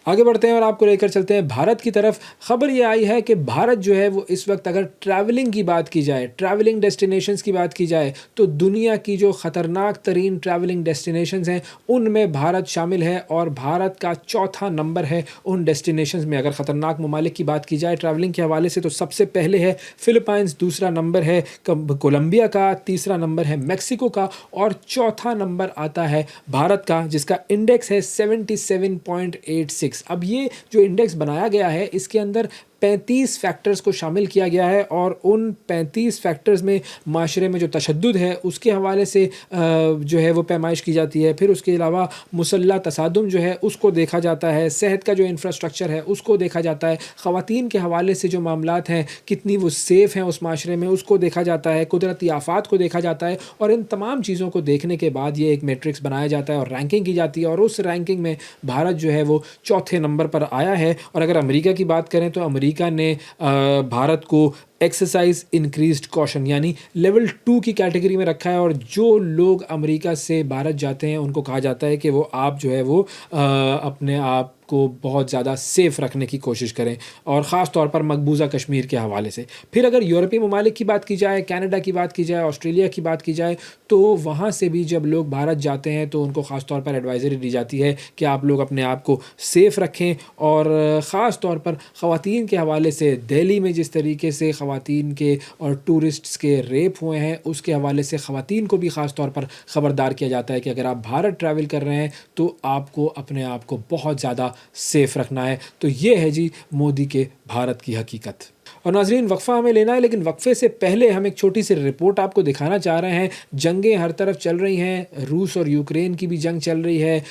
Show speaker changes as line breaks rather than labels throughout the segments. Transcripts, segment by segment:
आगे बढ़ते हैं और आपको लेकर चलते हैं भारत की तरफ। खबर ये आई है कि भारत जो है वो इस वक्त अगर ट्रैवलिंग की बात की जाए, ट्रैवलिंग डेस्टिनेशंस की बात की जाए, तो दुनिया की जो ख़तरनाक तरीन ट्रैवलिंग डेस्टिनेशंस हैं उनमें भारत शामिल है और भारत का चौथा नंबर है उन डेस्टिनेशंस में। अगर ख़तरनाक ममालिक की बात की जाए ट्रैवलिंग के हवाले से, तो सबसे पहले है फ़िलिपाइंस, दूसरा नंबर है कोलंबिया का, तीसरा नंबर है मेक्सिको का और चौथा नंबर आता है भारत का, जिसका इंडेक्स है 77.86। अब ये जो इंडेक्स बनाया गया है इसके अंदर 35 फैक्टर्स को शामिल किया गया है और उन 35 फैक्टर्स में माशरे में जो तशद्दुद है उसके हवाले से जो है वो पैमाइश की जाती है। फिर उसके अलावा मुसल्लह तसादुम जो है उसको देखा जाता है, सेहत का जो इंफ्रास्ट्रक्चर है उसको देखा जाता है, ख़वातीन के हवाले से जो मामलात हैं कितनी वो सेफ़ हैं उस माशरे में उसको देखा जाता है, कुदरती आफ़ात को देखा जाता है। और इन तमाम चीज़ों को देखने के बाद ये एक मैट्रिक्स बनाया जाता है और रैंकिंग की जाती है और उस रैंकिंग में भारत जो है वो चौथे नंबर पर आया है। और अगर अमेरिका की बात करें तो अमेरिका ने भारत को एक्सरसाइज इंक्रीज्ड कॉशन यानी लेवल 2 की कैटेगरी में रखा है। और जो लोग अमेरिका से भारत जाते हैं उनको कहा जाता है कि वो आप जो है वो अपने आप को बहुत ज़्यादा सेफ़ रखने की कोशिश करें, और ख़ास तौर पर मकबूजा कश्मीर के हवाले से। फिर अगर यूरोपीय ममालिक की बात की जाए, कनाडा की बात की जाए, ऑस्ट्रेलिया की बात की जाए, तो वहाँ से भी जब लोग भारत जाते हैं तो उनको ख़ास तौर पर एडवाइज़री दी जाती है कि आप लोग अपने आप को सेफ़ रखें। और ख़ास तौर पर ख़वातीन के हवाले से दिल्ली में जिस तरीके से ख़वातीन के और टूरिस्ट्स के रेप हुए हैं उसके हवाले से ख़वातीन को भी ख़ास तौर पर ख़बरदार किया जाता है कि अगर आप भारत ट्रैवल कर रहे हैं तो आपको अपने आप को बहुत ज़्यादा सेफ़ रखना है। तो ये है जी मोदी के भारत की हकीकत। और नाज़रीन, वक्फ़ा हमें लेना है, लेकिन वक्फ़े से पहले हम एक छोटी सी रिपोर्ट आपको दिखाना चाह रहे हैं। जंगें हर तरफ चल रही हैं, रूस और यूक्रेन की भी जंग चल रही है,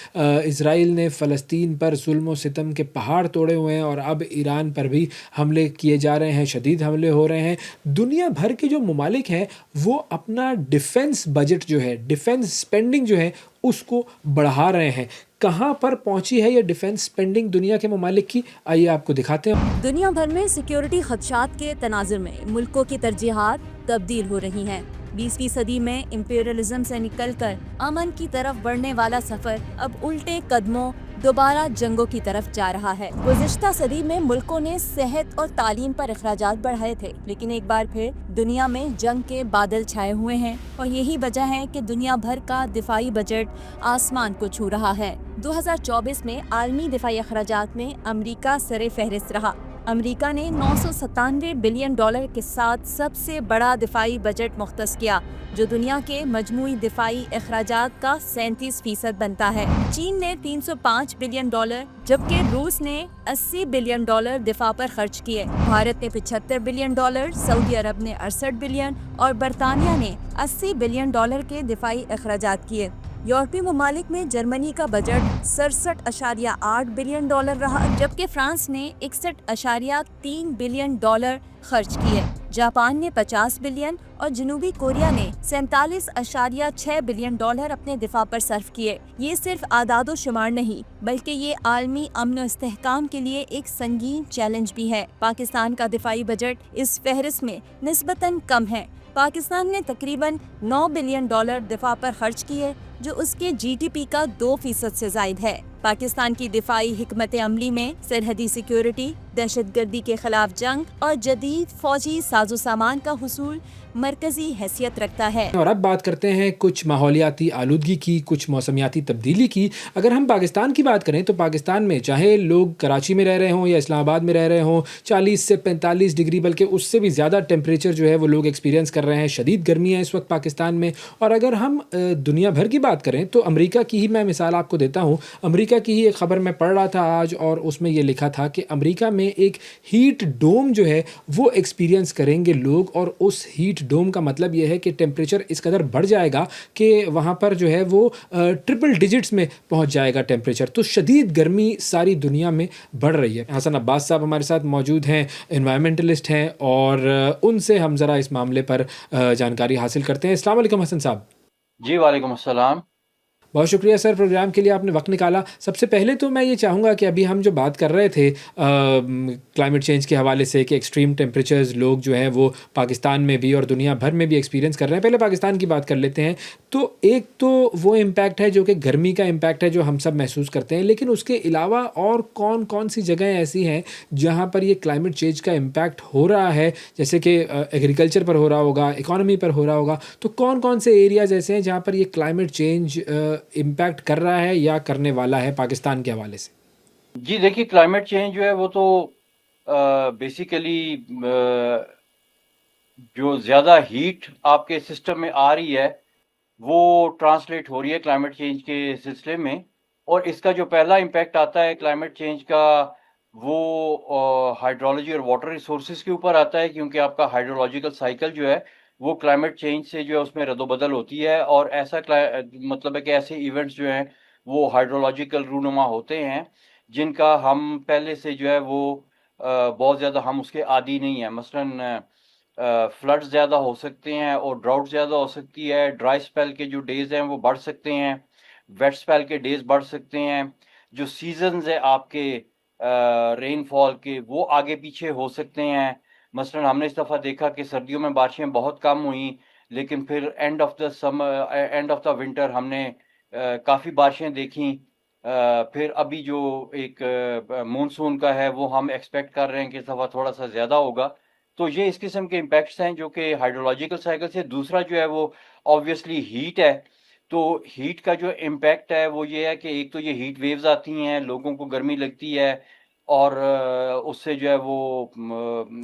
इज़राइल ने फ़लस्तीन पर जुल्म व सितम के पहाड़ तोड़े हुए हैं और अब ईरान पर भी हमले किए जा रहे हैं, शदीद हमले हो रहे हैं। दुनिया भर के जो ममालिक हैं वो अपना डिफेंस बजट जो है, डिफेंस स्पेंडिंग जो है उसको बढ़ा रहे हैं। कहाँ पर पहुंची है ये डिफेंस स्पेंडिंग दुनिया के ममालिक की, आइए आपको दिखाते हैं।
दुनिया भर में सिक्योरिटी खदशात के तनाजुर में मुल्कों की तरजीहात तब्दील हो रही हैं। 20वीं सदी में इंपीरियलिज्म से निकलकर अमन की तरफ बढ़ने वाला सफर अब उल्टे कदमों दोबारा जंगों की तरफ जा रहा है। गुज़िश्ता सदी में मुल्कों ने सेहत और तालीम पर अखराजात बढ़ाए थे, लेकिन एक बार फिर दुनिया में जंग के बादल छाए हुए हैं और यही वजह है कि दुनिया भर का दिफाई बजट आसमान को छू रहा है। 2024 में आलमी दिफाई अखराजात में अमरीका सरे फहरिस्त रहा। अमेरिका ने 997 बिलियन डॉलर के साथ सबसे बड़ा दिफाई बजट मुख्तस किया, जो दुनिया के मजमूई दिफाई अखराजात का 37% बनता है। चीन ने 305 बिलियन डॉलर जबकि रूस ने 80 बिलियन डॉलर दिफा पर खर्च किए। भारत ने 75 बिलियन डॉलर, सऊदी अरब ने 68 बिलियन और बरतानिया ने 80 बिलियन डॉलर के दिफाई अखराजात किए। यूरोपीय ममालिक में जर्मनी का बजट 67.8 बिलियन डॉलर रहा, जबकि फ्रांस ने 61.3 बिलियन डॉलर खर्च किए। जापान ने 50 बिलियन और जनूबी कोरिया ने 47.6 बिलियन डॉलर अपने दिफा पर सर्फ किए। ये सिर्फ आदादो शुमार नहीं, बल्कि ये आलमी अमन और इस्तेहकाम के लिए एक संगीन चैलेंज भी है। पाकिस्तान का दिफाई बजट इस फहरिस्त में निस्बतन कम है। पाकिस्तान ने तकरीबन 9 बिलियन डॉलर दिफा पर खर्च किए, जो उसके जीडीपी का 2% से ज़ायद है। पाकिस्तान की दिफाई हिकमत अमली में सरहदी सिक्योरिटी, दहशतगर्दी के खिलाफ जंग और जदीद फौजी साजो सामान का हुसूल मरकजी हैसियत रखता है।
और अब बात करते हैं कुछ माहौलियाती आलूदगी की, कुछ मौसमियाती तब्दीली की। अगर हम पाकिस्तान की बात करें तो पाकिस्तान में चाहे लोग कराची में रह रहे हों या इस्लामाबाद में रह रहे हों, 40 से 45 डिग्री बल्कि उससे भी ज़्यादा टेम्परेचर जो है वो लोग एक्सपीरियंस कर रहे हैं। शदीद गर्मी है इस वक्त पाकिस्तान में। और अगर हम दुनिया भर की बात करें तो अमेरिका की ही मैं मिसाल आपको देता हूँ। अमेरिका की ही एक ख़बर मैं पढ़ रहा था आज और उसमें ये लिखा था कि अमेरिका में एक हीट डोम जो है वो एक्सपीरियंस करेंगे लोग, और उस हीट डोम का मतलब ये है कि टेम्परेचर इस कदर बढ़ जाएगा कि वहाँ पर जो है वो ट्रिपल डिजिट्स में पहुँच जाएगा टेम्परेचर। तो शदीद गर्मी सारी दुनिया में बढ़ रही है। हसन अब्बास साहब हमारे साथ मौजूद हैं, एनवायरमेंटलिस्ट हैं, और उनसे हम ज़रा इस मामले पर जानकारी हासिल करते हैं। अस्सलाम वालेकुम हसन साहब।
जी वालेकुम अस्सलाम।
बहुत शुक्रिया सर प्रोग्राम के लिए आपने वक्त निकाला। सबसे पहले तो मैं ये चाहूँगा कि अभी हम जो बात कर रहे थे क्लाइमेट चेंज के हवाले से कि एक्सट्रीम टेम्परेचर्स लोग जो हैं वो पाकिस्तान में भी और दुनिया भर में भी एक्सपीरियंस कर रहे हैं। पहले पाकिस्तान की बात कर लेते हैं। तो एक तो वो इम्पैक्ट है जो कि गर्मी का इम्पैक्ट है जो हम सब महसूस करते हैं, लेकिन उसके अलावा और कौन-कौन सी जगहें ऐसी हैं जहाँ पर ये क्लाइमेट चेंज का इम्पैक्ट हो रहा है? जैसे कि एग्रीकल्चर पर हो रहा होगा, इकॉनमी पर हो रहा होगा, तो कौन-कौन से एरियाज़ ऐसे हैं जहाँ पर ये क्लाइमेट चेंज इम्पैक्ट कर रहा है या करने वाला है पाकिस्तान के हवाले से?
जी देखिए, क्लाइमेट चेंज जो है वो तो बेसिकली जो ज़्यादा हीट आपके सिस्टम में आ रही है वो ट्रांसलेट हो रही है क्लाइमेट चेंज के सिलसिले में। और इसका जो पहला इम्पैक्ट आता है क्लाइमेट चेंज का वो हाइड्रोलॉजी और वाटर रिसोर्सेज के ऊपर आता है, क्योंकि आपका हाइड्रोलॉजिकल साइकिल जो है वो क्लाइमेट चेंज से जो है उसमें रद्दोबदल होती है। और ऐसा मतलब है कि ऐसे इवेंट्स जो हैं वो हाइड्रोलॉजिकल रूनुमा होते हैं जिनका हम पहले से जो है वो बहुत ज़्यादा हम उसके आदी नहीं हैं। मसलन फ्लड्स ज़्यादा हो सकते हैं और ड्राउट ज़्यादा हो सकती है। ड्राई स्पेल के जो डेज़ हैं वो बढ़ सकते हैं, वेट स्पेल के डेज़ बढ़ सकते हैं। जो सीज़न्स हैं आपके रेनफॉल के वो आगे पीछे हो सकते हैं। मसलन हमने इस दफ़ा देखा कि सर्दियों में बारिशें बहुत कम हुई, लेकिन फिर एंड ऑफ द विंटर हमने काफ़ी बारिशें देखीं। फिर अभी जो एक मानसून का है वो हम एक्सपेक्ट कर रहे हैं कि इस दफ़ा थोड़ा-सा ज़्यादा होगा। तो ये इस किस्म के इम्पैक्ट्स हैं जो कि हाइड्रोलॉजिकल साइकिल से। दूसरा जो है वो ऑब्वियसली हीट है। तो हीट का जो इम्पैक्ट है वो ये है कि एक तो ये हीट वेव्स आती हैं, लोगों को गर्मी लगती है और उससे जो है वो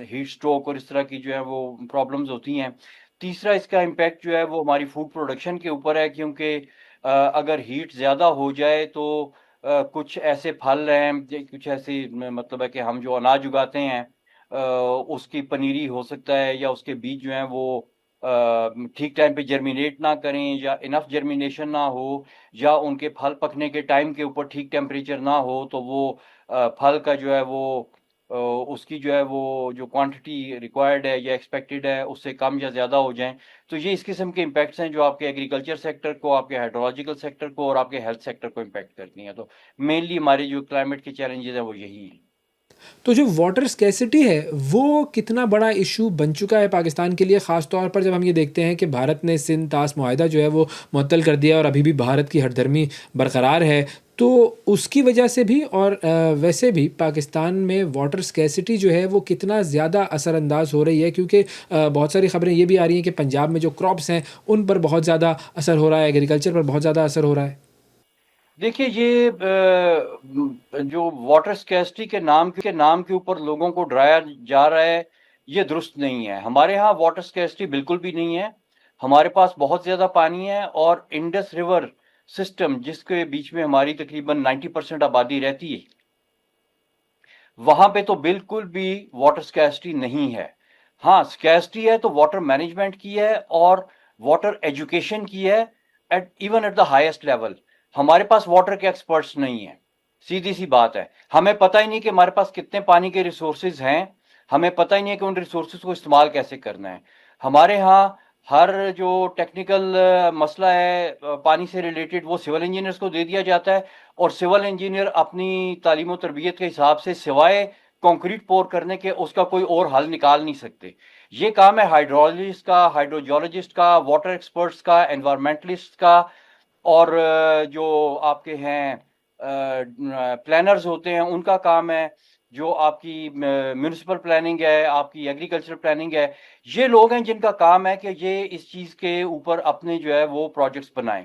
हीट स्ट्रोक और इस तरह की जो है वो प्रॉब्लम्स होती हैं। तीसरा इसका इम्पैक्ट जो है वो हमारी फूड प्रोडक्शन के ऊपर है, क्योंकि अगर हीट ज़्यादा हो जाए तो कुछ ऐसे फल हैं, कुछ ऐसी मतलब है कि हम जो अनाज उगाते हैं उसकी पनीरी हो सकता है या उसके बीज जो हैं वो ठीक टाइम पे जर्मिनेट ना करें या इनफ जर्मिनेशन ना हो, या उनके फल पकने के टाइम के ऊपर ठीक टेम्परेचर ना हो, तो वो फल का जो है वो उसकी जो है वो जो क्वांटिटी रिक्वायर्ड है या एक्सपेक्टेड है उससे कम या ज़्यादा हो जाएँ। तो ये इस किस्म के इम्पैक्ट्स हैं जो आपके एग्रीकल्चर सेक्टर को, आपके हाइड्रोलॉजिकल सेक्टर को और आपके हेल्थ सेक्टर को इम्पैक्ट करती हैं। तो मेनली हमारे जो क्लाइमेट के चैलेंजेज़ हैं वो यही हैं।
तो जो वाटर स्कैर्सिटी है, वो कितना बड़ा इश्यू बन चुका है पाकिस्तान के लिए? ख़ास तौर पर जब हम ये देखते हैं कि भारत ने सिंध-तास मुआहिदा जो है वो मुअत्तल कर दिया और अभी भी भारत की हठधर्मी बरकरार है। तो उसकी वजह से भी और वैसे भी पाकिस्तान में वाटर स्कैर्सिटी जो है वो कितना ज़्यादा असरअंदाज़ हो रही है? क्योंकि बहुत सारी ख़बरें ये भी आ रही हैं कि पंजाब में जो क्रॉप्स हैं, उन पर बहुत ज़्यादा असर हो रहा है, एग्रीकल्चर पर बहुत ज़्यादा असर हो रहा है।
देखिए ये जो वाटर स्कैर्सिटी के नाम के ऊपर लोगों को डराया जा रहा है, ये दुरुस्त नहीं है। हमारे यहाँ वाटर स्कैर्सिटी बिल्कुल भी नहीं है। हमारे पास बहुत ज़्यादा पानी है और इंडस रिवर सिस्टम जिसके बीच में हमारी तकरीबन 90% आबादी रहती है, वहाँ पे तो बिल्कुल भी वाटर स्कैर्सिटी नहीं है। हाँ, स्कैर्सिटी है तो वाटर मैनेजमेंट की है और वाटर एजुकेशन की है even at the highest level. हमारे पास वाटर के एक्सपर्ट्स नहीं हैं, सीधी-सी बात है। हमें पता ही नहीं कि हमारे पास कितने पानी के रिसोर्सेज़ हैं, हमें पता ही नहीं है कि उन रिसोर्सेज़ को इस्तेमाल कैसे करना है। हमारे यहाँ हर जो टेक्निकल मसला है पानी से रिलेटेड वो सिविल इंजीनियर्स को दे दिया जाता है और सिविल इंजीनियर अपनी तालीम और तरबियत के हिसाब से सिवाय कंक्रीट पोर करने के उसका कोई और हल निकाल नहीं सकते। ये काम है हाइड्रोलॉजिस्ट का, हाइड्रोजियोलॉजिस्ट का, वाटर एक्सपर्ट्स का, एनवायरमेंटलिस्ट का और जो आपके हैं प्लानर्स होते हैं उनका काम है। जो आपकी म्युनिसिपल प्लानिंग है, आपकी एग्रीकल्चर प्लानिंग है, ये लोग हैं जिनका काम है कि ये इस चीज़ के ऊपर अपने जो है वो प्रोजेक्ट्स बनाएँ।